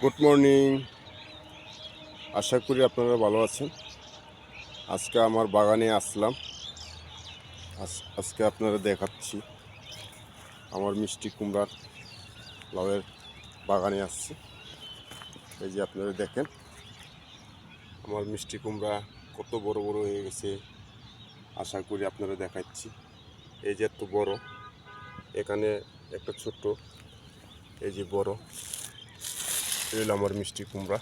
Good morning. আশা করি আপনারা ভালো আছেন। আজকে আমার বাগানে আসলাম। আজকে আপনারা দেখাচ্ছি আমার মিষ্টি কুমড়ার লাউয়ের বাগানে আসছি। এই যে আপনারা দেখেন আমার মিষ্টি কুমড়া কত বড় বড় হয়ে গেছে। আশা করি আপনারা দেখাচ্ছি। এই যে এত বড়, এখানে একটা ছোট, এই যে বড়, এই হলো আমার মিষ্টি কুমড়া।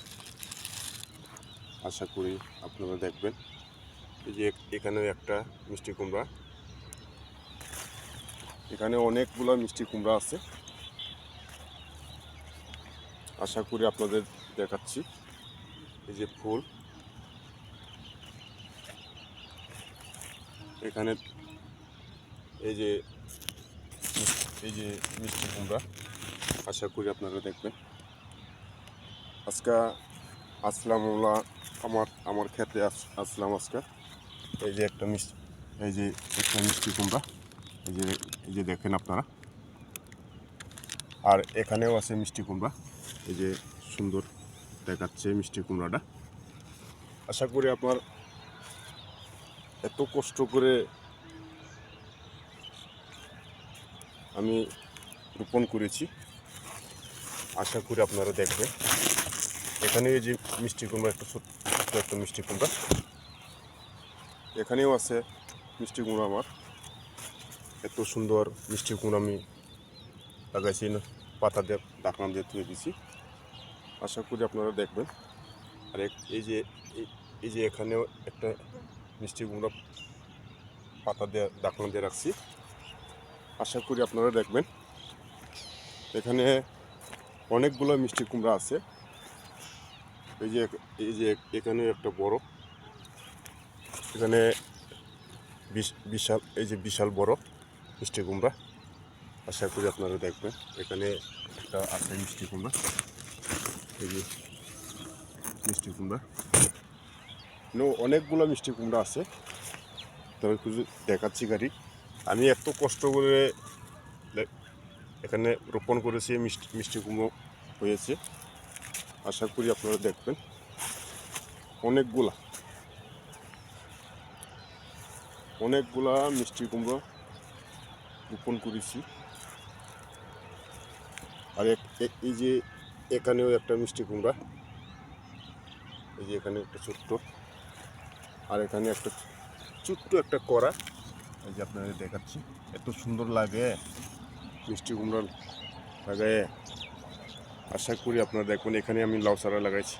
আশা করি আপনারা দেখবেন। এই যে এখানেও একটা মিষ্টি কুমড়া, এখানে অনেকগুলো মিষ্টি কুমড়া আছে। আশা করি আপনাদের দেখাচ্ছি। এই যে ফুল, এখানে এই যে মিষ্টি কুমড়া। আশা করি আপনারা দেখবেন। আজকে আসলাম আমার খেতে আসলাম আজকে। এই যে একটা মিষ্টি কুমড়া, এই যে দেখেন আপনারা। আর এখানেও আছে মিষ্টি কুমড়া, এই যে সুন্দর দেখাচ্ছে মিষ্টি কুমড়াটা। আশা করি আপনার এত কষ্ট করে আমি রোপণ করেছি, আশা করি আপনারা দেখবেন। এখানে এই যে মিষ্টি কুমড়া, একটা ছোট্ট একটা মিষ্টি কুমড়া, এখানেও আছে মিষ্টি কুমড়া। আমার এত সুন্দর মিষ্টি কুমড়া আমি লাগাইছি, পাতা দিয়ে ঢাকনা দিয়ে ধুয়ে দিছি। আশা করি আপনারা দেখবেন। আর এই যে এখানেও একটা মিষ্টি কুমড়া পাতা দিয়ে ঢাকনা দিয়ে রাখছি। আশা করি আপনারা দেখবেন। এখানে অনেকগুলো মিষ্টি কুমড়া আছে। এই যে এখানে একটা বড়, এখানে বিশাল বড় মিষ্টি কুমড়া। আশা করি আপনারা দেখবেন। এখানে একটা আছে মিষ্টি কুমড়া, এই যে মিষ্টি কুমড়া। অনেকগুলো মিষ্টি কুমড়া আছে, তবে কিছু দেখাচ্ছি গাড়ি। আমি এত কষ্ট করে এখানে রোপণ করেছি, মিষ্টি কুমড়ো হয়েছে। আশা করি আপনারা দেখবেন। অনেকগুলা মিষ্টি কুমড়ো রোপণ করেছি। আর এই যে এখানেও একটা মিষ্টি কুমড়া, এই যে এখানে একটা ছোট্ট, আর এখানে একটা ছোট্ট একটা কড়া। এই যে আপনাদের দেখাচ্ছি, এত সুন্দর লাগে মিষ্টি কুমড়া লাগায়। আশা করি আপনারা দেখবেন। এখানে আমি লাউ চারা লাগাইছি।